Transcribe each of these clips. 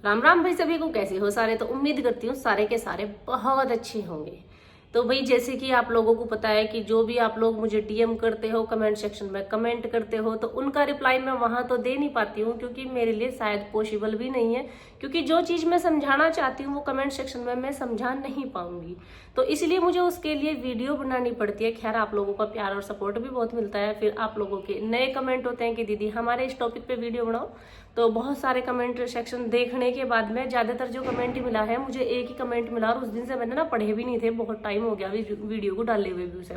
राम राम भाई सभी को, कैसे हो सारे। तो उम्मीद करती हूँ सारे के सारे बहुत अच्छे होंगे। तो भाई जैसे कि आप लोगों को पता है कि जो भी आप लोग मुझे डीएम करते हो, कमेंट सेक्शन में कमेंट करते हो, तो उनका रिप्लाई मैं वहां तो दे नहीं पाती हूँ, क्योंकि मेरे लिए शायद पॉसिबल भी नहीं है। क्योंकि जो चीज मैं समझाना चाहती हूँ वो कमेंट सेक्शन में मैं समझा नहीं पाऊंगी, तो इसलिए मुझे उसके लिए वीडियो बनानी पड़ती है। खैर, आप लोगों का प्यार और सपोर्ट भी बहुत मिलता है। फिर आप लोगों के नए कमेंट होते हैं कि दीदी हमारे इस टॉपिक पे वीडियो बनाओ। तो बहुत सारे कमेंट सेक्शन देखने के बाद में ज्यादातर जो कमेंट मिला है, मुझे एक ही कमेंट मिला, और उस दिन से मैंने ना पढ़े भी नहीं थे, बहुत टाइम हो गया वीडियो को डाले हुए भी उसे,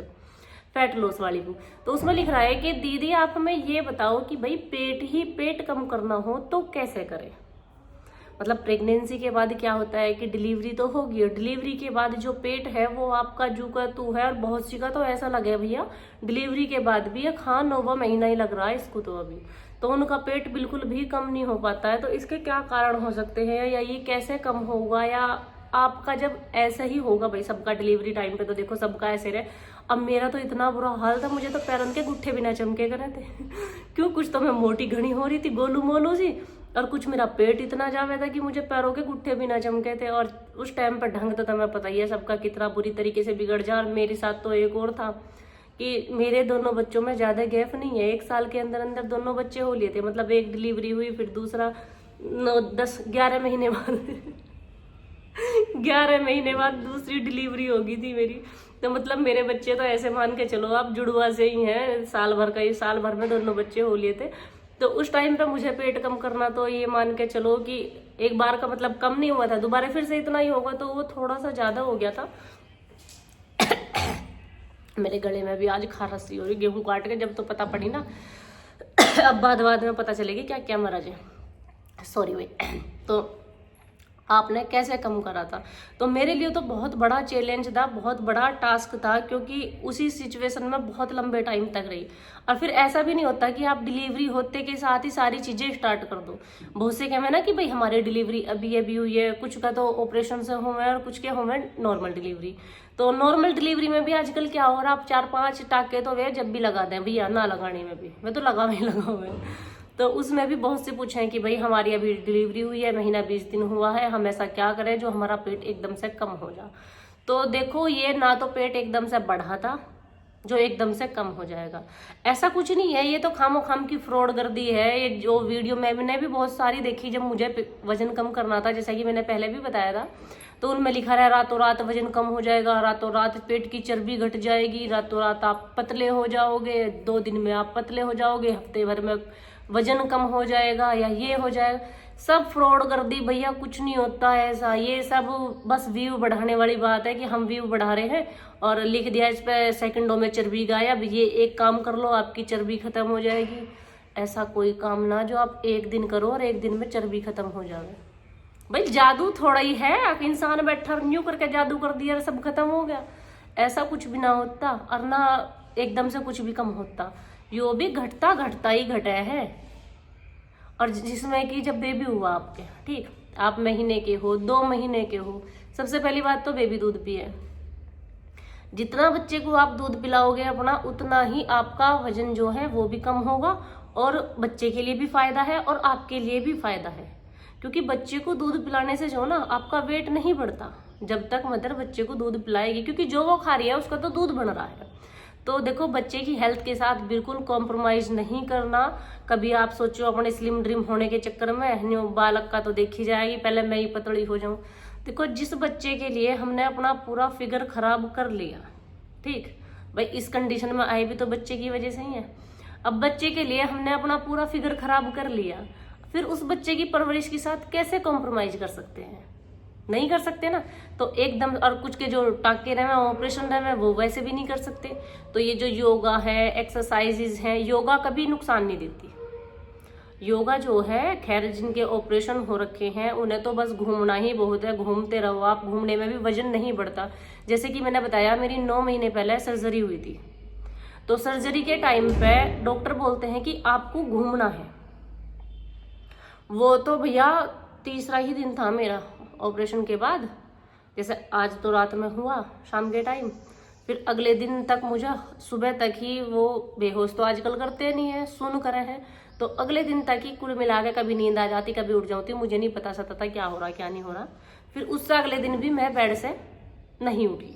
फैट लॉस वाली को। तो उसमें लिख रहा है कि दीदी आप हमें ये बताओ कि भाई पेट कम करना हो तो कैसे करें। मतलब प्रेगनेंसी के बाद क्या होता है कि डिलीवरी तो होगी, और डिलीवरी के बाद जो पेट है वो आपका जू का तू है। और बहुत सी का तो ऐसा लगे भैया डिलीवरी के बाद भी, खान 9वां महीना ही लग रहा है इसको, तो अभी तो उनका पेट बिल्कुल भी कम नहीं हो पाता है। तो इसके क्या कारण हो सकते हैं, या ये कैसे कम होगा, या आपका जब ऐसा ही होगा। भाई सबका डिलीवरी टाइम पे तो देखो सबका ऐसे रहे। अब मेरा तो इतना बुरा हाल था, मुझे तो पैरों के गुट्ठे भी ना चमके करे थे क्यों, कुछ तो मैं मोटी घनी हो रही थी, गोलू मोलू सी, और कुछ मेरा पेट इतना जावे था कि मुझे पैरों के गुट्ठे भी ना चमके थे। और उस टाइम पर ढंग तो तुम्हें पता ही है सबका कितना बुरी तरीके से बिगड़ जा। और मेरे साथ तो एक और था कि मेरे दोनों बच्चों में ज्यादा गैप नहीं है, 1 साल के अंदर अंदर दोनों बच्चे हो लिए थे। मतलब एक डिलीवरी हुई, फिर दूसरा 9 10 11 महीने बाद 11 महीने बाद दूसरी डिलीवरी हो गई थी मेरी। तो मतलब मेरे बच्चे तो ऐसे मान के चलो आप जुड़वा से ही हैं, साल भर का ही, साल भर में दोनों बच्चे हो लिए थे। तो उस टाइम पे मुझे पेट कम करना, तो ये मान के चलो कि एक बार का मतलब कम नहीं हुआ था, दोबारा फिर से इतना ही होगा, तो वो थोड़ा सा ज्यादा हो गया था। मेरे गले में भी आज खांसी हो रही, गेहूं काट के जब तो पता पड़ी ना अब बाद में पता चलेगी क्या क्या मराज है, सॉरी भाई। तो आपने कैसे कम करा था, तो मेरे लिए तो बहुत बड़ा चैलेंज था, बहुत बड़ा टास्क था, क्योंकि उसी सिचुएशन में बहुत लंबे टाइम तक रही। और फिर ऐसा भी नहीं होता कि आप डिलीवरी होते के साथ ही सारी चीजें स्टार्ट कर दो। बहुत से कहवे ना कि भाई हमारी डिलीवरी अभी अभी हुई है, कुछ का तो ऑपरेशन से हुए और कुछ के हुए नॉर्मल डिलीवरी। तो नॉर्मल डिलीवरी में भी आजकल क्या हो रहा है, आप 4 5 टाके तो वे जब भी लगा दें भैया, ना लगाने में भी मैं तो लगा हुए। तो उसमें भी बहुत से पूछे कि भाई हमारी अभी डिलीवरी हुई है, महीना 20 दिन हुआ है, हम ऐसा क्या करें जो हमारा पेट एकदम से कम हो जाए। तो देखो ये ना तो पेट एकदम से बढ़ा था जो एकदम से कम हो जाएगा, ऐसा कुछ नहीं है। ये तो खामो खाम की फ्रॉड गर्दी है। ये जो वीडियो मैंने भी बहुत सारी देखी जब मुझे वजन कम करना था, जैसा कि मैंने पहले भी बताया था, तो उनमें लिखा रहा रातों रात वजन कम हो जाएगा, रातों रात पेट की चर्बी घट जाएगी, रातों रात आप पतले हो जाओगे, 2 दिन में आप पतले हो जाओगे, हफ्ते भर में वजन कम हो जाएगा, या ये हो जाएगा। सब फ्रॉड कर दी भैया, कुछ नहीं होता है ऐसा। ये सब बस व्यू बढ़ाने वाली बात है कि हम व्यू बढ़ा रहे हैं और लिख दिया इस पे सेकंडों में चर्बी गायब, ये एक काम कर लो आपकी चर्बी खत्म हो जाएगी। ऐसा कोई काम ना जो आप एक दिन करो और एक दिन में चर्बी खत्म हो जाए। भाई जादू थोड़ा ही है, इंसान बैठा न्यू करके जादू कर दिया सब खत्म हो गया, ऐसा कुछ भी ना होता। और ना एकदम से कुछ भी कम होता, यो भी घटता घटता ही घटा है। और जिसमें कि जब बेबी हुआ आपके, ठीक, आप महीने के हो, 2 महीने के हो, सबसे पहली बात तो बेबी दूध पिए। जितना बच्चे को आप दूध पिलाओगे अपना, उतना ही आपका वजन जो है वो भी कम होगा, और बच्चे के लिए भी फायदा है और आपके लिए भी फायदा है। क्योंकि बच्चे को दूध पिलाने से जो ना आपका वेट नहीं बढ़ता, जब तक मदर बच्चे को दूध पिलाएगी, क्योंकि जो वो खा रही है उसका तो दूध बन रहा है। तो देखो बच्चे की हेल्थ के साथ बिल्कुल कॉम्प्रोमाइज नहीं करना। कभी आप सोचो अपने स्लिम ड्रीम होने के चक्कर में न्यू बालक का तो देखी जाएगी, पहले मैं ही पतली हो जाऊं। देखो जिस बच्चे के लिए हमने अपना पूरा फिगर खराब कर लिया, ठीक भाई, इस कंडीशन में आए भी तो बच्चे की वजह से ही है। अब बच्चे के लिए हमने अपना पूरा फिगर खराब कर लिया, फिर उस बच्चे की परवरिश के साथ कैसे कॉम्प्रोमाइज कर सकते हैं, नहीं कर सकते ना। तो एकदम, और कुछ के जो टाके रहे ऑपरेशन रहे वो वैसे भी नहीं कर सकते। तो ये जो योगा है, एक्सरसाइजेज है, योगा कभी नुकसान नहीं देती। योगा जो है, खैर जिनके ऑपरेशन हो रखे हैं उन्हें तो बस घूमना ही बहुत है, घूमते रहो आप, घूमने में भी वजन नहीं बढ़ता। जैसे कि मैंने बताया मेरी 9 महीने पहले सर्जरी हुई थी, तो सर्जरी के टाइम पे डॉक्टर बोलते हैं कि आपको घूमना है। वो तो भैया तीसरा ही दिन था मेरा ऑपरेशन के बाद, जैसे आज तो रात में हुआ शाम के टाइम, फिर अगले दिन तक मुझे सुबह तक ही वो बेहोश तो आजकल करते नहीं है, सुन कर हैं, तो अगले दिन तक ही कुल मिला के कभी नींद आ जाती, कभी उठ जाती, मुझे नहीं पता सकता था क्या हो रहा क्या नहीं हो रहा। फिर उससे अगले दिन भी मैं बेड से नहीं उठी।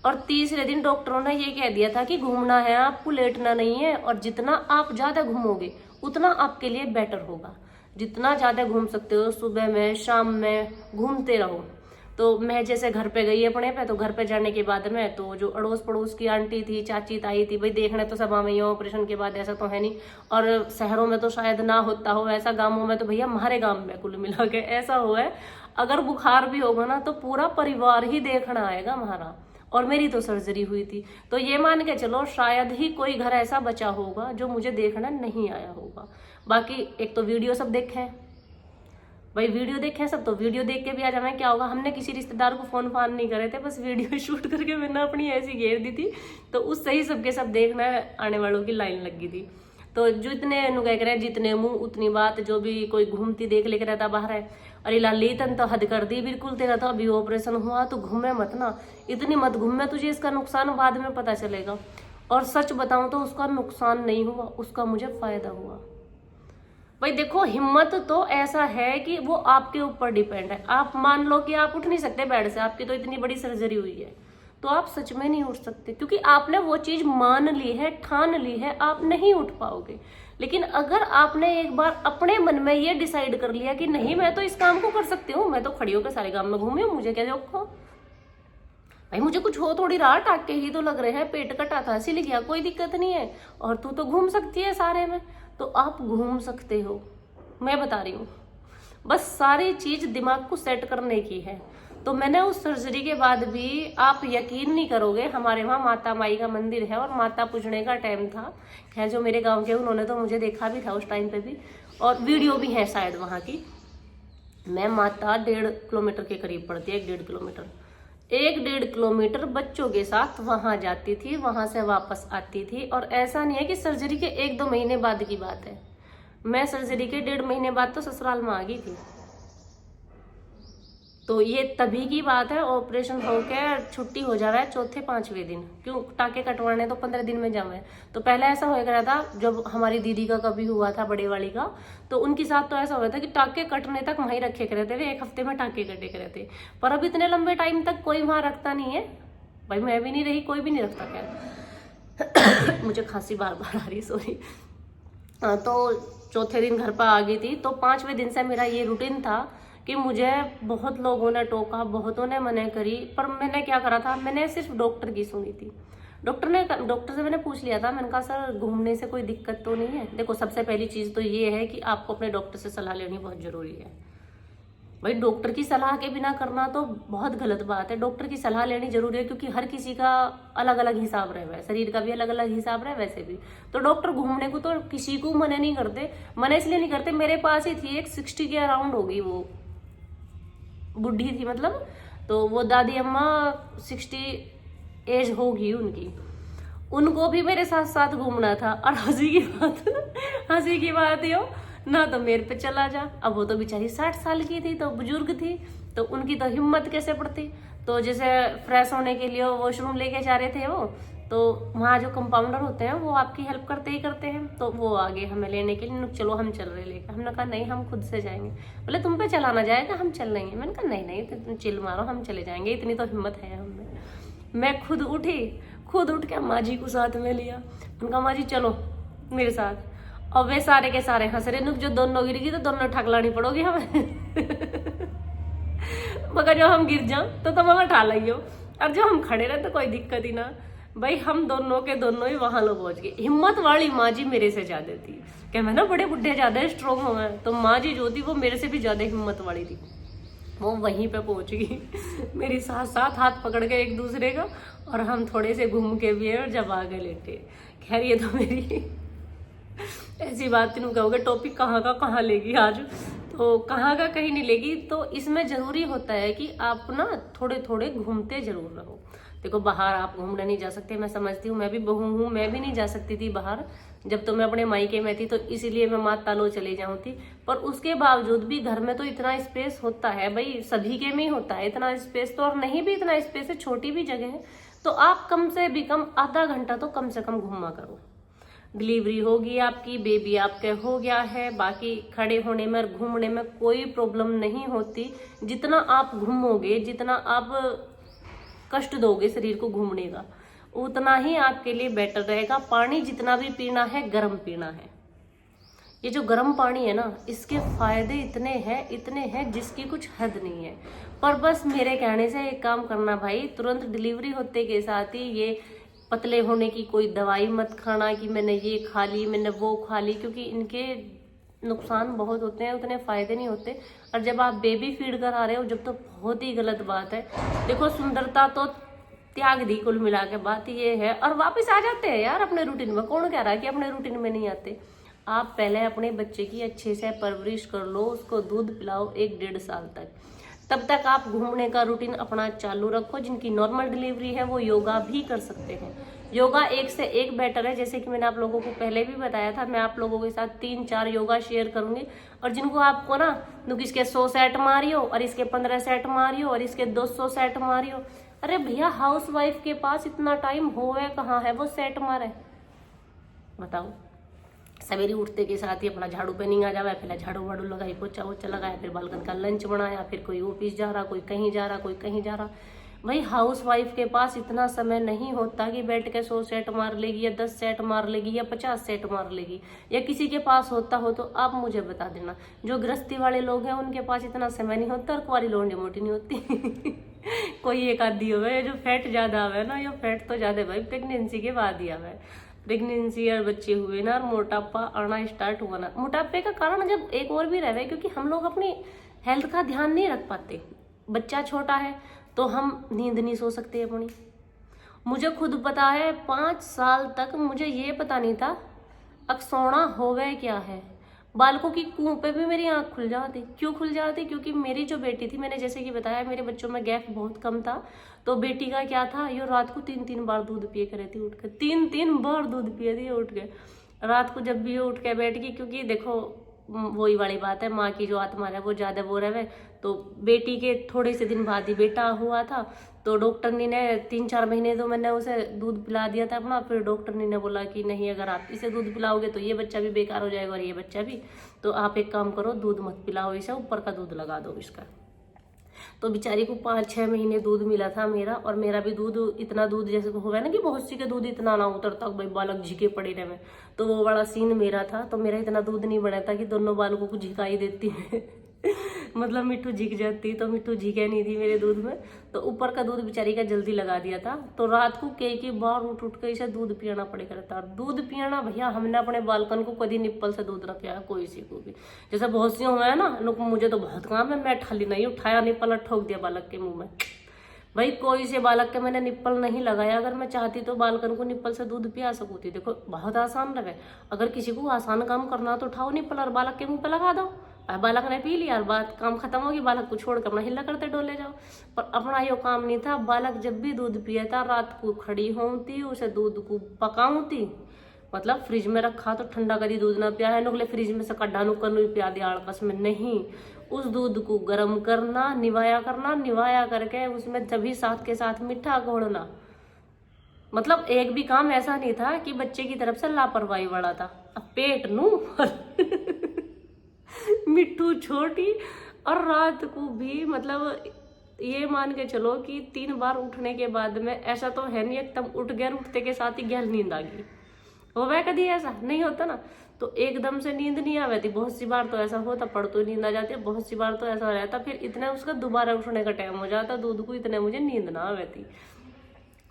और तीसरे दिन डॉक्टरों ने ये कह दिया था कि घूमना है आपको, लेटना नहीं है, और जितना आप ज्यादा घूमोगे उतना आपके लिए बेटर होगा। जितना ज्यादा घूम सकते हो, सुबह में शाम में घूमते रहो। तो मैं जैसे घर पे गई अपने पे, तो घर पे जाने के बाद में तो जो अड़ोस पड़ोस की आंटी थी, चाची ताई थी, भाई देखने तो सब हमें ही ऑपरेशन के बाद, ऐसा तो है नहीं। और शहरों में तो शायद ना होता हो ऐसा, गांवों में तो भैया हमारे गांव में कुल मिला के ऐसा हुआ है, अगर बुखार भी होगा ना तो पूरा परिवार ही देखना आएगा हमारा। और मेरी तो सर्जरी हुई थी, तो ये मान के चलो शायद ही कोई घर ऐसा बचा होगा जो मुझे देखना नहीं आया होगा। बाकी एक तो वीडियो सब देखे हैं भाई, वीडियो देखे सब, तो वीडियो देख के भी आ जाना, क्या होगा, हमने किसी रिश्तेदार को फोन फान नहीं करे थे, बस वीडियो शूट करके मैंने अपनी ऐसी घेर दी थी, तो उससे ही सबके सब देखना आने वालों की लाइन लगी थी। तो जितने नुकह करे, जितने मुंह उतनी बात, जो भी कोई घूमती देख लेकर रहता बाहर है, अरे लाली तन तो हद कर दी बिल्कुल, तेरा तो अभी ऑपरेशन हुआ तो घूमे मत ना, इतनी मत घूमे, तुझे इसका नुकसान बाद में पता चलेगा। और सच बताऊं तो उसका नुकसान नहीं हुआ, उसका मुझे फायदा हुआ। भाई देखो, हिम्मत तो ऐसा है कि वो आपके ऊपर डिपेंड है। आप मान लो कि आप उठ नहीं सकते बेड से, आपकी तो इतनी बड़ी सर्जरी हुई है, तो आप सच में नहीं उठ सकते, क्योंकि आपने वो चीज मान ली है, ठान ली है, आप नहीं उठ पाओगे। लेकिन अगर आपने एक बार अपने मन में ये डिसाइड कर लिया कि नहीं, मैं तो इस काम को कर सकती हूँ, मैं तो खड़ी होकर सारे गांव में घूमी हूँ, मुझे क्या जोखो भाई, मुझे कुछ हो थोड़ी रहा, टाके ही तो लग रहे हैं, पेट कटा था सिल गया, कोई दिक्कत नहीं है, और तू तो घूम सकती है सारे में, तो आप घूम सकते हो। मैं बता रही हूँ, बस सारी चीज दिमाग को सेट करने की है। तो मैंने उस सर्जरी के बाद भी, आप यकीन नहीं करोगे, हमारे वहाँ माता माई का मंदिर है और माता पूजने का टाइम था। खैर जो मेरे गांव के, उन्होंने तो मुझे देखा भी था उस टाइम पे भी, और वीडियो भी है शायद वहाँ की। मैं माता 1.5 किलोमीटर के करीब पड़ती है, 1.5 किलोमीटर, 1.5 किलोमीटर बच्चों के साथ वहां जाती थी, वहां से वापस आती थी। और ऐसा नहीं है कि सर्जरी के 1-2 महीने बाद की बात है, मैं सर्जरी के 1.5 महीने बाद तो ससुराल में आ गई थी। तो ये तभी की बात है, ऑपरेशन होकर छुट्टी हो जा रहा है 4-5वें दिन, क्यों टाके कटवाने तो 15 दिन में जावे। तो पहले ऐसा हो गया था, जब हमारी दीदी का कभी हुआ था, बड़े वाली का, तो उनके साथ तो ऐसा हुआ था कि टाके कटने तक वहीं रखे के रहते थे, 1 हफ्ते में टाके कटे के रहते। पर अब इतने लंबे टाइम तक कोई वहां रखता नहीं है भाई, मैं भी नहीं रही, कोई भी नहीं रखता। खैर मुझे खांसी बार बार आ रही, सॉरी। तो चौथे दिन घर पर आ गई थी, तो 5वें दिन से मेरा ये रूटीन था कि मुझे बहुत लोगों ने टोका, बहुतों ने मना करी, पर मैंने क्या करा था, मैंने सिर्फ डॉक्टर की सुनी थी। डॉक्टर से मैंने पूछ लिया था, मैंने कहा सर घूमने से कोई दिक्कत तो नहीं है? देखो सबसे पहली चीज तो ये है कि आपको अपने डॉक्टर से सलाह लेनी बहुत जरूरी है भाई। डॉक्टर की सलाह के बिना करना तो बहुत गलत बात है, डॉक्टर की सलाह लेनी जरूरी है, क्योंकि हर किसी का अलग अलग हिसाब रहे, शरीर का भी अलग अलग हिसाब रहे वैसे भी। तो डॉक्टर घूमने को तो किसी को मना नहीं करते, मना इसलिए नहीं करते, मेरे पास ही थी एक 60 के अराउंड होगी, वो बुढ़ी थी मतलब, तो वो दादी अम्मा 60 एज होगी उनकी, उनको भी मेरे साथ साथ घूमना था। और हंसी की बात यो ना, तो मेरे पे चला जा, अब वो तो बेचारी 60 साल की थी, तो बुजुर्ग थी, तो उनकी तो हिम्मत कैसे पड़ती। तो जैसे फ्रेश होने के लिए वॉशरूम लेके जा रहे थे वो, तो वहाँ जो कंपाउंडर होते हैं वो आपकी हेल्प करते ही करते हैं, तो वो आगे हमें लेने के लिए, चलो हम चल रहे लेकर। हमने कहा नहीं, हम खुद से जाएंगे। बोले तुम पे चलाना जाएगा, हम चल लेंगे। मैंने कहा नहीं नहीं, तुम चिल मारो, हम चले जाएंगे, इतनी तो हिम्मत है हमें। मैं खुद उठी, खुद उठ के माँ जी को साथ में लिया, उनका माँ जी चलो मेरे साथ। और वे सारे के सारे हंस रहे, जो दोनों गिर गई तो दोनों ठकलानी पड़ोगी हमें मगर जो हम गिर जाओ तो तुम हमें ठा लियो, और जो हम खड़े रहे तो कोई दिक्कत ही ना। भाई हम दोनों के दोनों ही वहां लोग पहुंच गए। हिम्मत वाली माँ जी मेरे से ज्यादा थी, क्या मैं ना बड़े बुढ़े ज्यादा स्ट्रोंग हो गए, तो माँ जी जो थी वो मेरे से भी ज्यादा हिम्मत वाली थी। वो वहीं पे पहुंच गई मेरी साथ साथ, हाथ पकड़ के एक दूसरे का, और हम थोड़े से घूम के भी और जब आगे लेटे। खैर ये तो मेरी ऐसी बात नहीं कहोगे टॉपिक कहाँ का कहाँ लेगी आज, तो कहाँ का कहीं नहीं लेगी। तो इसमें जरूरी होता है कि आप ना थोड़े थोड़े घूमते जरूर रहो। देखो बाहर आप घूमने नहीं जा सकते, मैं समझती हूँ, मैं भी बहू हूँ, मैं भी नहीं जा सकती थी बाहर जब तो मैं अपने मायके में थी, तो इसीलिए मैं माता लो चले जाऊँ थी। पर उसके बावजूद भी घर में तो इतना स्पेस होता है भाई, सभी के में ही होता है इतना स्पेस, तो और नहीं भी इतना स्पेस है, छोटी भी जगह है, तो आप कम से भी कम आधा घंटा तो कम से कम घूमा करो। डिलीवरी होगी आपकी, बेबी आपके हो गया है, बाकी खड़े होने में और घूमने में कोई प्रॉब्लम नहीं होती। जितना आप घूमोगे, जितना आप कष्ट दोगे शरीर को घूमने का, उतना ही आपके लिए बेटर रहेगा। पानी जितना भी पीना है गर्म पीना है। ये जो गर्म पानी है ना, इसके फायदे इतने हैं जिसकी कुछ हद नहीं है। पर बस मेरे कहने से एक काम करना भाई, तुरंत डिलीवरी होते के साथ ही ये पतले होने की कोई दवाई मत खाना कि मैंने ये खा ली, मैंने वो खा ली, क्योंकि इनके नुकसान बहुत होते हैं, उतने फायदे नहीं होते। और जब आप बेबी फीड कर आ रहे हो जब, तो बहुत ही गलत बात है। देखो सुंदरता तो त्याग दी, कुल मिला के बात ये है। और वापस आ जाते हैं यार अपने रूटीन में। कौन कह रहा है कि अपने रूटीन में नहीं आते। आप पहले अपने बच्चे की अच्छे से परवरिश कर लो, उसको दूध पिलाओ 1-1.5 साल तक। तब तक आप घूमने का रूटीन अपना चालू रखो। जिनकी नॉर्मल डिलीवरी है वो योगा भी कर सकते हैं। योगा एक से एक बेटर है। जैसे कि मैंने आप लोगों को पहले भी बताया था, मैं आप लोगों के साथ 3-4 योगा शेयर करूंगी। और जिनको आपको ना इसके 100 सेट मारियो और इसके 15 सेट मारियो और इसके 200 सेट मारियो, अरे भैया हाउस वाइफ के पास इतना टाइम होवे कहाँ है वो सेट मारे, बताओ। सवेरे उठते के साथ ही अपना झाड़ू पे नहीं आ जावा, पहले झाड़ू वाड़ू लगाई, पोछा वोछा लगाया, फिर बालकन का लंच बनाया, फिर कोई ऑफिस जा रहा, कोई कहीं जा रहा, कोई कहीं जा रहा। भाई हाउस वाइफ के पास इतना समय नहीं होता कि बैठ के 100 सेट मार लेगी या 10 सेट मार लेगी या 50 सेट मार लेगी। या किसी के पास होता हो तो आप मुझे बता देना। जो गृहस्थी वाले लोग हैं उनके पास इतना समय नहीं होता। और कुंवारी लोंडी मोटी नहीं होती कोई एक आधी हो जो फैट ज्यादा आवे ना, या फैट तो ज्यादा भाई प्रेगनेंसी के बाद ही आवे। प्रेगनेंसी और बच्चे हुए ना और मोटापा आना स्टार्ट हुआ ना। मोटापे का कारण जब एक और भी रहे, क्योंकि हम लोग अपनी हेल्थ का ध्यान नहीं रख पाते। बच्चा छोटा है तो हम नींद नहीं सो सकते अपनी। मुझे खुद पता है 5 साल तक मुझे ये पता नहीं था अब सोना होवे क्या है। बालकों की कुएं पे भी मेरी आंख खुल जाती। क्यों खुल जाती? क्योंकि मेरी जो बेटी थी, मैंने जैसे कि बताया मेरे बच्चों में गैप बहुत कम था। तो बेटी का क्या था, ये रात को 3-3 बार दूध पिए करे थी उठ के। 3-3 बार दूध पिए थी उठ के रात को, जब भी उठ के बैठ गई। क्योंकि देखो वही वाली बात है, माँ की जो आत्मा है वो ज्यादा वो रहे। तो बेटी के थोड़े से दिन बाद ही बेटा हुआ था। तो डॉक्टर ने 3-4 महीने तो मैंने उसे दूध पिला दिया था अपना। फिर डॉक्टर ने बोला कि नहीं, अगर आप इसे दूध पिलाओगे तो ये बच्चा भी बेकार हो जाएगा और ये बच्चा भी। तो आप एक काम करो, दूध मत पिलाओ इसे, ऊपर का दूध लगा दो इसका। तो बेचारी को 5-6 महीने दूध मिला था मेरा। और मेरा भी दूध इतना दूध जैसे हो गया ना कि बहुत सी के दूध इतना ना उतरता भाई, बालक झिके पड़े रहे। तो वो बड़ा सीन मेरा था। तो मेरा इतना दूध नहीं बना था कि दोनों बालकों को झिकाई देती है मतलब मिट्टू झिक जाती, तो मिट्टू झिके नहीं थी मेरे दूध में। तो ऊपर का दूध बेचारी का जल्दी लगा दिया था। तो रात को कई बार उठ के इसे दूध पियाना पड़े करता। दूध पियाना भैया, हमने अपने बालकन को कभी निप्पल से दूध रखा कोई सी को भी। जैसे बहुत सी हुआ है ना, मुझे तो बहुत काम है, मैं ठाली नहीं उठाया निप्पल ठोक दिया बालक के मुंह में। भाई कोई से बालक के मैंने निप्पल नहीं लगाया। अगर मैं चाहती तो बालकन को निप्पल से दूध पिया सकूँ थी। देखो बहुत आसान रहे। अगर किसी को आसान काम करना तो उठाओ निप्पल और बालक के मुंह पे लगा दो। बालक ने पी लिया और बात काम खत्म होगी, बालक को छोड़ कर अपना हिला करते डोले जाओ। पर अपना यो काम नहीं था। बालक जब भी दूध पिया था, रात को खड़ी होती, उसे दूध को पकाऊती, मतलब फ्रिज में रखा तो ठंडा करी दूध ना पिया है, नुकले फ्रिज में से कड्ढा नुक्कर नहीं पिया दिया आड़पस में, नहीं। उस दूध को गर्म करना, निवाया करना, निवाया करके उसमें तभी साथ के साथ मीठा घोड़ना। मतलब एक भी काम ऐसा नहीं था कि बच्चे की तरफ से लापरवाही वाला था। अब पेट नू मिट्टू छोटी। और रात को भी मतलब ये मान के चलो कि 3 बार उठने के बाद में ऐसा तो है नहीं एकदम उठ गया, उठते के साथ ही गहल नींद आ गई। हो वह कभी ऐसा नहीं होता ना। तो एकदम से नींद नहीं आ थी। बहुत सी बार तो ऐसा होता, पड़तो नींद आ जाती है। बहुत सी बार तो ऐसा रहता फिर इतने उसका दोबारा उठने का टाइम हो जाता दूध को, इतने मुझे नींद ना आ थी।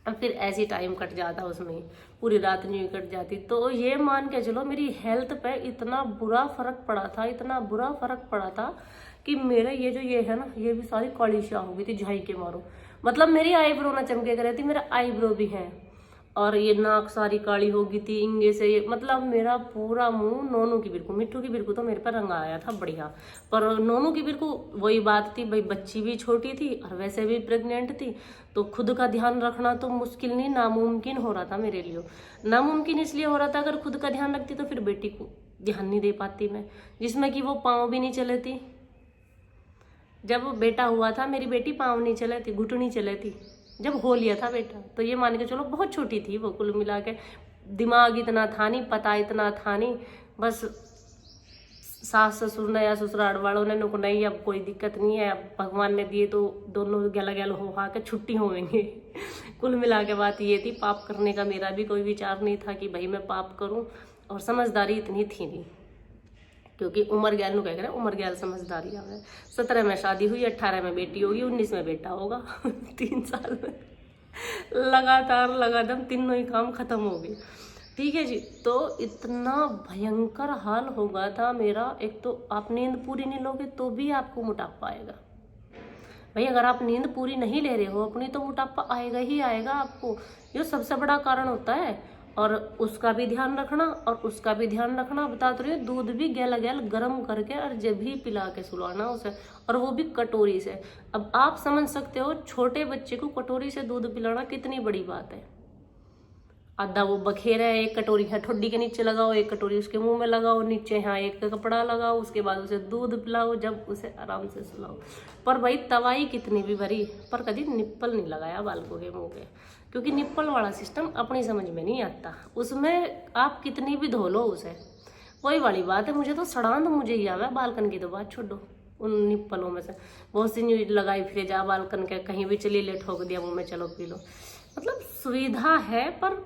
अब फिर ऐसी टाइम कट जाता, उसमें पूरी रात नींद कट जाती। तो ये मान के चलो मेरी हेल्थ पे इतना बुरा फर्क पड़ा था, इतना बुरा फर्क पड़ा था कि मेरे ये है ना, ये भी सारी काली शाह हो गई थी झाई के मारो। मतलब मेरी आईब्रो ना चमके कर थी, मेरा आईब्रो भी है। और ये नाक सारी काली हो गई थी इंगे से। ये मतलब मेरा पूरा मुंह, नोनू की बिल्कुल, मिट्टू की बिल्कुल तो मेरे पर रंग आया था बढ़िया। पर नोनू की बिल्कुल वही बात थी भाई, बच्ची भी छोटी थी और वैसे भी प्रेग्नेंट थी। तो खुद का ध्यान रखना तो मुश्किल नहीं, नामुमकिन हो रहा था मेरे लिए। नामुमकिन इसलिए हो रहा था, अगर खुद का ध्यान रखती तो फिर बेटी को ध्यान नहीं दे पाती मैं, जिसमें कि वो पाँव भी नहीं चले थी। जब बेटा हुआ था मेरी बेटी पाँव नहीं चले थी, घुटनी चले थी, जब हो लिया था बेटा। तो ये मान के चलो बहुत छोटी थी वो, कुल मिला के दिमाग इतना था नहीं, पता इतना था नहीं, बस सास ससुर ने या ससुराल वालों ने नुक नहीं अब कोई दिक्कत नहीं है, अब भगवान ने दिए तो दोनों गला गल हो के छुट्टी होंगे। कुल मिला के बात ये थी, पाप करने का मेरा भी कोई विचार नहीं था कि भाई मैं पाप करूं, और समझदारी इतनी थी नहीं, क्योंकि उम्र गैल कह रहे उम्र गैल समझदारी आवे। 17 में शादी हुई, 18 में बेटी होगी, 19 में बेटा होगा। 3 साल में लगातार लगातार तीनों ही काम खत्म हो गए। ठीक है जी। तो इतना भयंकर हाल हो गया था मेरा। एक तो आप नींद पूरी नहीं लोगे तो भी आपको मोटापा आएगा भाई, अगर आप नींद पूरी नहीं ले रहे हो अपनी तो मोटापा आएगा ही आएगा आपको, ये सबसे बड़ा कारण होता है। और उसका भी ध्यान रखना, और उसका भी ध्यान रखना, बता तो रही हूँ, दूध भी गैल गैल गर्म करके और जब भी पिला के सुलाना उसे, और वो भी कटोरी से। अब आप समझ सकते हो छोटे बच्चे को कटोरी से दूध पिलाना कितनी बड़ी बात है। आधा वो बखेरा है, एक कटोरी है ठोडी के नीचे लगाओ, एक कटोरी उसके मुंह में लगाओ, नीचे यहाँ एक कपड़ा लगाओ, उसके बाद उसे दूध पिलाओ, जब उसे आराम से सुलाओ। पर भाई तवाई कितनी भी भरी, पर कभी निप्पल नहीं लगाया बालकों के मुंह पे, क्योंकि निप्पल वाला सिस्टम अपनी समझ में नहीं आता। उसमें आप कितनी भी धो लो उसे, वही वाली बात है। मुझे तो सड़ांध मुझे ही आवा, बालकन की तो बात छोड़ो, उन निप्पलों में से बहुत सी न्यूज लगाई फिर जा बालकन के, कहीं भी चली ले ठोक दिया मुँह में, चलो पी लो। मतलब सुविधा है पर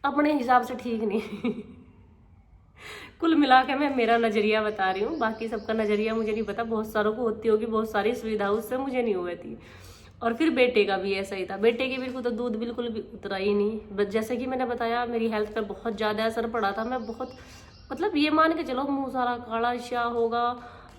अपने हिसाब से ठीक नहीं। कुल मिला के मैं मेरा नजरिया बता रही हूँ, बाकी सबका नजरिया मुझे नहीं पता, बहुत सारों को होती होगी बहुत सारी सुविधा, उससे मुझे नहीं हुई थी। और फिर बेटे का भी ऐसा ही था, बेटे की बिल्कुल तो दूध बिल्कुल भी उतरा ही नहीं। जैसे कि मैंने बताया मेरी हेल्थ पे बहुत ज़्यादा असर पड़ा था, मैं बहुत मतलब ये मान के चलो मुँह सारा काला स्या होगा,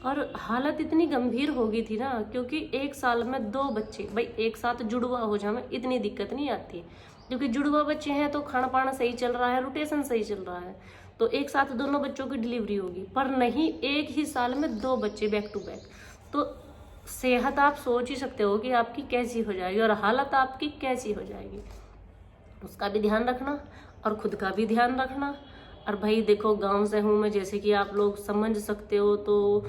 और हालत इतनी गंभीर हो गई थी ना, क्योंकि 1 साल में 2 बच्चे, भाई एक साथ जुड़वा हो जाए इतनी दिक्कत नहीं आती, क्योंकि जुड़वा बच्चे हैं तो खाना पाना सही चल रहा है, रोटेशन सही चल रहा है, तो एक साथ दोनों बच्चों की डिलीवरी होगी। पर नहीं, एक ही साल में 2 बच्चे बैक टू बैक, तो सेहत आप सोच ही सकते हो कि आपकी कैसी हो जाएगी, और हालत आपकी कैसी हो जाएगी। उसका भी ध्यान रखना और खुद का भी ध्यान रखना। और भाई देखो गांव से हूँ मैं, जैसे कि आप लोग समझ सकते हो, तो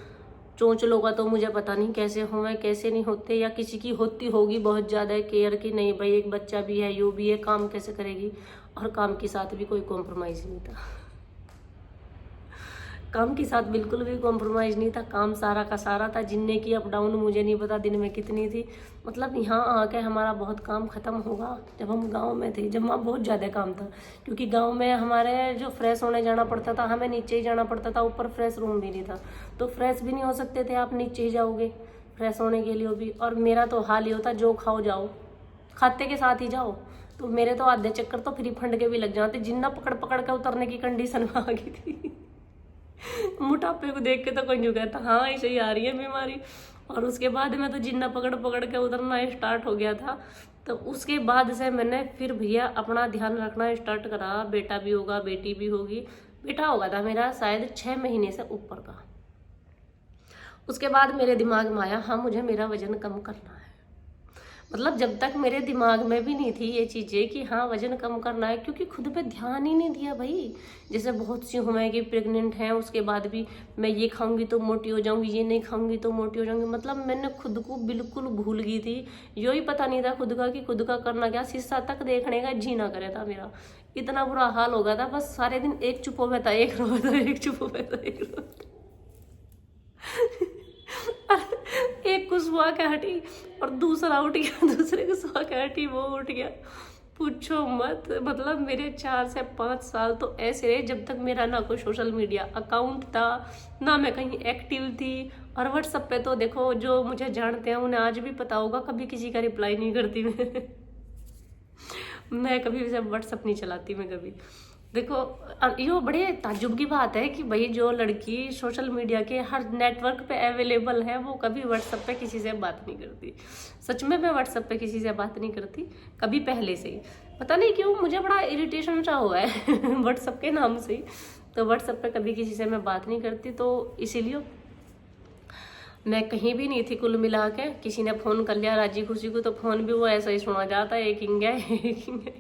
चोंचलों का तो मुझे पता नहीं कैसे हुए कैसे नहीं होते, या किसी की होती होगी बहुत ज़्यादा केयर की, नहीं भाई एक बच्चा भी है, यू भी है, काम कैसे करेगी। और काम के साथ भी कोई कॉम्प्रोमाइज़ नहीं था, काम के साथ बिल्कुल भी कॉम्प्रोमाइज़ नहीं था, काम सारा का सारा था। जिनने की अप डाउन मुझे नहीं पता दिन में कितनी थी, मतलब यहाँ आके हमारा बहुत काम ख़त्म होगा। जब हम गांव में थे, जब वहाँ बहुत ज़्यादा काम था, क्योंकि गांव में हमारे जो फ्रेश होने जाना पड़ता था, हमें नीचे ही जाना पड़ता था, ऊपर फ्रेश रूम भी नहीं था, तो फ्रेश भी नहीं हो सकते थे, आप नीचे ही जाओगे फ्रेश होने के लिए भी। और मेरा तो हाल ही होता, जो खाओ जाओ, खाते के साथ ही जाओ, तो मेरे तो आधे चक्कर तो फ्री फंड के भी लग जाते, जिन्ना पकड़ पकड़ के उतरने की कंडीशन में आ गई थी। मोटापे को देख के तो कोई नहीं कहता हाँ ऐसे ही आ रही है बीमारी। और उसके बाद में तो जिन्ना पकड़ पकड़ के उतरना स्टार्ट हो गया था। तो उसके बाद से मैंने फिर भैया अपना ध्यान रखना स्टार्ट करा, बेटा भी होगा बेटी भी होगी। बेटा होगा था मेरा शायद 6 महीने से ऊपर का। उसके बाद मेरे दिमाग में आया हाँ मुझे मेरा वजन कम करना है। मतलब जब तक मेरे दिमाग में भी नहीं थी ये चीज़ें कि हाँ वजन कम करना है, क्योंकि खुद पे ध्यान ही नहीं दिया भाई। जैसे बहुत सी हुए कि प्रेग्नेंट हैं, उसके बाद भी मैं ये खाऊंगी तो मोटी हो जाऊंगी, ये नहीं खाऊंगी तो मोटी हो जाऊंगी। मतलब मैंने खुद को बिल्कुल भूल गई थी, यो ही पता नहीं था खुद का कि खुद का करना क्या। शीशा तक देखने का जी ना करे था मेरा, इतना बुरा हाल हो गया था। बस सारे दिन एक चुप हो था, एक रो था, एक चुप हो था, एक रो एक को सुहा के हटी और दूसरा उठ गया, दूसरे को सुहा के हटी, वो उठ गया, पूछो मत। मतलब मेरे 4 से 5 साल तो ऐसे रहे जब तक मेरा ना कोई सोशल मीडिया अकाउंट था, ना मैं कहीं एक्टिव थी। और व्हाट्सएप पे तो देखो जो मुझे जानते हैं उन्हें आज भी पता होगा, कभी किसी का रिप्लाई नहीं करती मैं कभी भी व्हाट्सएप नहीं चलाती मैं कभी। देखो ये बड़े ताज्जुब की बात है कि भाई जो लड़की सोशल मीडिया के हर नेटवर्क पे अवेलेबल है वो कभी व्हाट्सएप पे किसी से बात नहीं करती। सच में मैं व्हाट्सएप पे किसी से बात नहीं करती कभी, पहले से ही। पता नहीं क्यों मुझे बड़ा इरिटेशन सा हुआ है व्हाट्सएप के नाम से ही। तो व्हाट्सएप पे कभी किसी से मैं बात नहीं करती, तो इसीलिए मैं कहीं भी नहीं थी। कुल मिला के किसी ने फ़ोन कर लिया राजी खुशी को, तो फ़ोन भी वो ऐसा ही सुना जाता है, एक इंगे एक इंगे।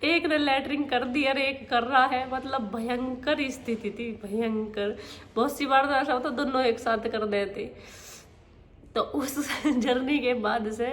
एक ने लैटरिंग कर दी और एक कर रहा है। मतलब भयंकर स्थिति थी, भयंकर। बहुत सी बार तो ऐसा होता दोनों एक साथ कर देते। तो उस जर्नी के बाद से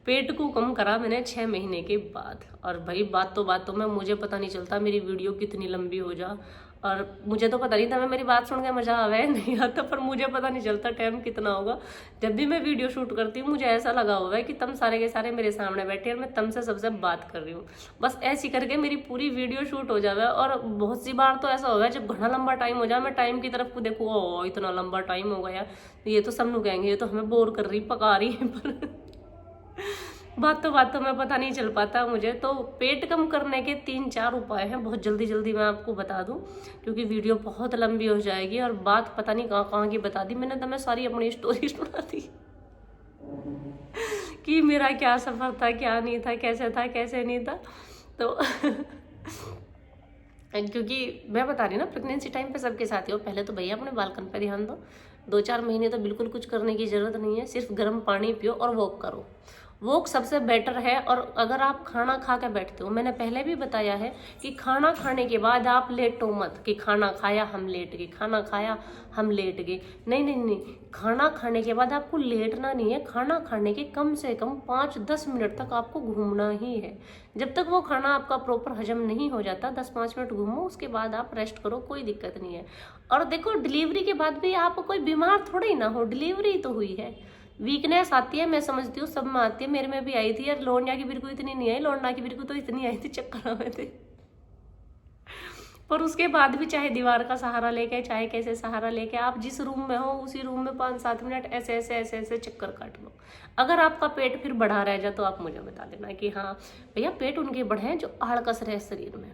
पेट को कम करा मैंने 6 महीने के बाद। और भाई बातों में मुझे पता नहीं चलता मेरी वीडियो कितनी लंबी हो जा, और मुझे तो पता नहीं था, मैं मेरी बात सुन के मजा आवे नहीं आता, पर मुझे पता नहीं चलता टाइम कितना होगा। जब भी मैं वीडियो शूट करती हूँ मुझे ऐसा लगा हुआ है कि तुम सारे के सारे मेरे सामने बैठे और मैं तुमसे सबसे बात कर रही हूँ, बस ऐसी करके मेरी पूरी वीडियो शूट हो जावे। और बहुत सी बार तो ऐसा होगा जब घना लंबा टाइम हो जाए, मैं टाइम की तरफ को देखूँ, ओ इतना लंबा टाइम हो गया, ये तो सब लोग कहेंगे ये तो हमें बोर कर रही, पका रही है, पर बातों में पता नहीं चल पाता मुझे। तो पेट कम करने के 3-4 उपाय हैं, बहुत जल्दी जल्दी मैं आपको बता दूं क्योंकि वीडियो बहुत लंबी हो जाएगी और बात पता नहीं कहाँ की बता दी मैंने, तो मैं सारी अपनी स्टोरी सुना दी कि मेरा क्या सफर था, क्या नहीं था, कैसे नहीं था। तो क्योंकि मैं बता रही ना प्रेगनेंसी टाइम पे सबके साथ ही हो, पहले तो भैया अपने बालकन पे ध्यान दो, 2-4 महीने तो बिल्कुल कुछ करने की जरूरत नहीं है, सिर्फ गर्म पानी पियो और वॉक करो, वॉक सबसे बेटर है। और अगर आप खाना खा के बैठते हो, मैंने पहले भी बताया है कि खाना खाने के बाद आप लेटो मत कि खाना खाया हम लेट गए, खाना खाया हम लेट गए, नहीं, खाना खाने के बाद आपको लेटना नहीं है, खाना खाने के कम से कम 5-10 मिनट तक आपको घूमना ही है। जब तक वो खाना आपका प्रॉपर हजम नहीं हो जाता 10-5 मिनट घूमो, उसके बाद आप रेस्ट करो, कोई दिक्कत नहीं है। और देखो डिलीवरी के बाद भी आप कोई बीमार थोड़ा ही ना हो, डिलीवरी तो हुई है, वीकनेस आती है, मैं समझती हूँ सब में आती है, मेरे में भी आई थी यार, लौंडा की बिल्कुल इतनी नहीं आई, लौंडा की बिल्कुल तो इतनी आई थी, चक्कर आ गए थे। पर उसके बाद भी चाहे दीवार का सहारा लेके, चाहे कैसे सहारा लेके, आप जिस रूम में हो उसी रूम में 5-7 मिनट ऐसे चक्कर काट लो। अगर आपका पेट फिर बढ़ा रह जाए तो आप मुझे बता देना कि हाँ भैया पेट उनके बढ़े हैं जो आड़कस रहे शरीर में,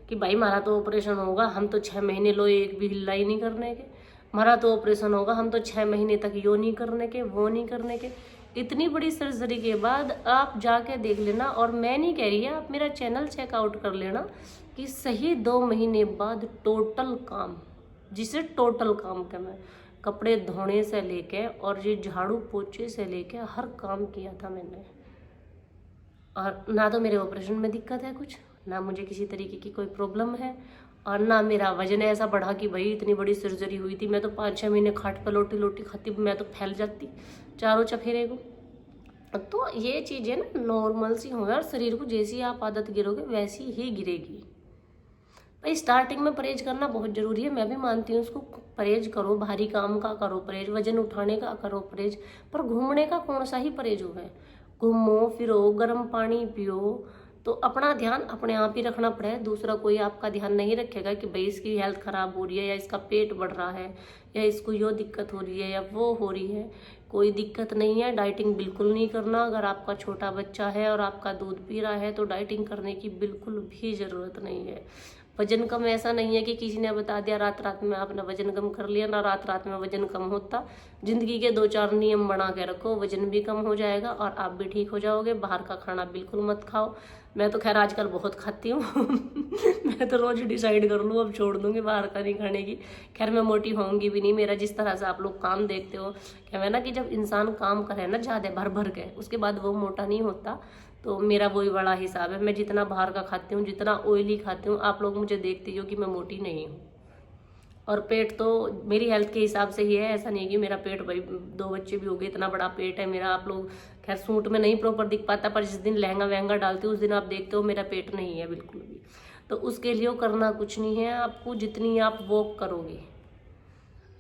कि भाई हमारा तो ऑपरेशन होगा, हम तो 6 महीने लो एक भी हिल्ला ही नहीं करने के, हमारा तो ऑपरेशन होगा, हम तो 6 महीने तक यो नहीं करने के, वो नहीं करने के। इतनी बड़ी सर्जरी के बाद आप जाके देख लेना, और मैं नहीं कह रही है, आप मेरा चैनल चेकआउट कर लेना कि सही 2 महीने बाद टोटल काम, जिसे टोटल काम का मैं कपड़े धोने से लेके और ये झाड़ू पोछे से लेके हर काम किया था मैंने। और ना तो मेरे ऑपरेशन में दिक्कत है कुछ, ना मुझे किसी तरीके की कोई प्रॉब्लम है, और ना मेरा वजन ऐसा बढ़ा कि भाई इतनी बड़ी सर्जरी हुई थी, मैं तो 5-6 महीने खाट पर लोटी खाती, मैं तो फैल जाती चारों चफेरे को। तो ये चीज़ें ना नॉर्मल सी हो, और शरीर को जैसी आप आदत गिरोगे वैसी ही गिरेगी। भाई स्टार्टिंग में परहेज करना बहुत जरूरी है, मैं भी मानती हूँ उसको, परहेज करो, भारी काम का करो परहेज, वजन उठाने का करो परहेज, पर घूमने का कौन सा ही परहेज हो गए। घूमो फिरो, गर्म पानी पियो, तो अपना ध्यान अपने आप ही रखना पड़े, दूसरा कोई आपका ध्यान नहीं रखेगा कि भाई इसकी हेल्थ खराब हो रही है, या इसका पेट बढ़ रहा है, या इसको यो दिक्कत हो रही है, या वो हो रही है। कोई दिक्कत नहीं है, डाइटिंग बिल्कुल नहीं करना। अगर आपका छोटा बच्चा है और आपका दूध पी रहा है तो डाइटिंग करने की बिल्कुल भी ज़रूरत नहीं है। वजन कम ऐसा नहीं है कि किसी ने बता दिया रात में आपने वजन कम कर लिया, ना रात में वजन कम होता। जिंदगी के 2-4 नियम बना के रखो, वजन भी कम हो जाएगा और आप भी ठीक हो जाओगे। बाहर का खाना बिल्कुल मत खाओ, मैं तो खैर आजकल बहुत खाती हूँ मैं तो रोज डिसाइड कर लूँ अब छोड़ दूंगी बाहर का नहीं खाने की। खैर मैं मोटी होंगी भी नहीं, मेरा जिस तरह से आप लोग काम देखते हो, क्या है ना कि जब इंसान काम करे ना ज़्यादा भर के, उसके बाद वो मोटा नहीं होता। तो मेरा वही बड़ा हिसाब है, मैं जितना बाहर का खाती हूँ, जितना ऑयली खाती हूँ, आप लोग मुझे देखते हो कि मैं मोटी नहीं हूँ। और पेट तो मेरी हेल्थ के हिसाब से ही है, ऐसा नहीं है कि मेरा पेट, भाई 2 बच्चे भी हो गए, इतना बड़ा पेट है मेरा। आप लोग खैर सूट में नहीं प्रॉपर दिख पाता, पर जिस दिन लहंगा वहंगा डालती हूँ उस दिन आप देखते हो मेरा पेट नहीं है बिल्कुल भी। तो उसके लिए करना कुछ नहीं है आपको, जितनी आप वॉक करोगे।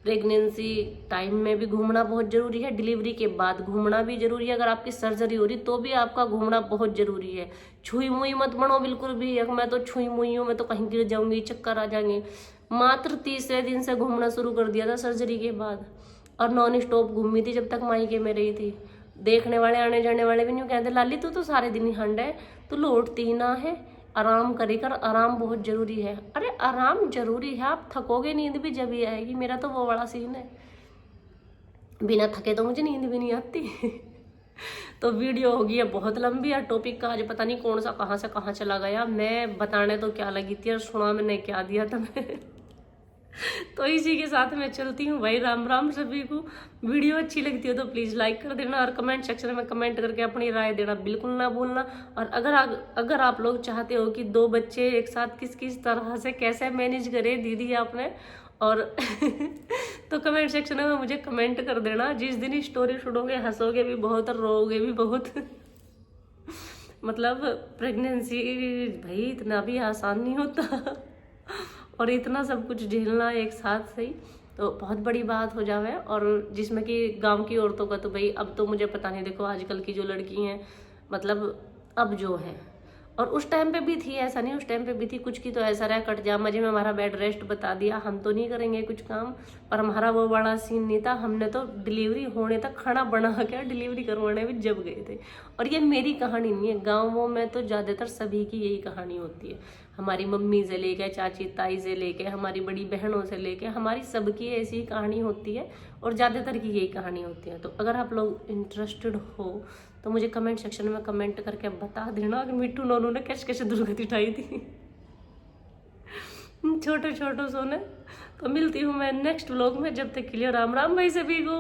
प्रेगनेंसी टाइम में भी घूमना बहुत जरूरी है, डिलीवरी के बाद घूमना भी जरूरी है, अगर आपकी सर्जरी हो रही तो भी आपका घूमना बहुत जरूरी है। छुई मुई मत बनो बिल्कुल भी, मैं तो छुई मुई हूँ, मैं तो कहीं गिर जाऊंगी, चक्कर आ जाएंगे। मात्र 30वें दिन से घूमना शुरू कर दिया था सर्जरी के बाद, और नॉन स्टॉप घूमी थी जब तक मायके में रही थी। देखने वाले आने जाने वाले भी नहीं कहते लाली तू तो सारे दिन ही हंड है, तू लौटती ही ना है, आराम करे कर, आराम बहुत जरूरी है। अरे आराम जरूरी है, आप थकोगे, नींद भी जब ही आएगी। मेरा तो वो बड़ा सीन है, बिना थके तो मुझे नींद भी नहीं आती तो वीडियो होगी अब बहुत लंबी, और टॉपिक का आज पता नहीं कौन सा कहाँ से कहाँ चला गया। मैं बताने तो क्या लगी थी और सुना मैंने क्या दिया था मैं तो इसी के साथ मैं चलती हूँ भाई। राम राम सभी को। वीडियो अच्छी लगती हो तो प्लीज़ लाइक कर देना, और कमेंट सेक्शन में कमेंट करके अपनी राय देना बिल्कुल ना भूलना। और अगर आप लोग चाहते हो कि 2 बच्चे एक साथ किस किस तरह से कैसे मैनेज करे दीदी आपने, और तो कमेंट सेक्शन में मुझे कमेंट कर देना, जिस दिन स्टोरी सुनोगे हंसोगे भी बहुत और रोओगे भी बहुत। मतलब प्रेगनेंसी भाई इतना भी आसान नहीं होता, और इतना सब कुछ झेलना एक साथ सही तो बहुत बड़ी बात हो जावे। और जिसमें कि गांव की औरतों का तो भाई अब तो मुझे पता नहीं, देखो आजकल की जो लड़की हैं मतलब अब जो है, और उस टाइम पे भी थी, ऐसा नहीं उस टाइम पे भी थी, कुछ की तो ऐसा रहा कट जा मजे में हमारा बेड रेस्ट बता दिया, हम तो नहीं करेंगे कुछ काम। पर हमारा वो बड़ा सीन नहीं था, हमने तो डिलीवरी होने तक खाना बना के डिलीवरी करवाने भी जब गए थे। और ये मेरी कहानी नहीं है, गाँवों में तो ज़्यादातर सभी की यही कहानी होती है, हमारी मम्मी से लेके चाची ताई से लेके हमारी बड़ी बहनों से लेके हमारी सबकी ऐसी कहानी होती है, और ज़्यादातर की यही कहानी होती है। तो अगर आप लोग इंटरेस्टेड हो तो मुझे कमेंट सेक्शन में कमेंट करके बता देना कि मिट्टू नोनू ने कैसे कैसे दुर्गति उठाई थी छोटे छोटे सोने। तो मिलती हूँ मैं नेक्स्ट व्लॉग में, जब तक के लिए राम राम भाई सभी को।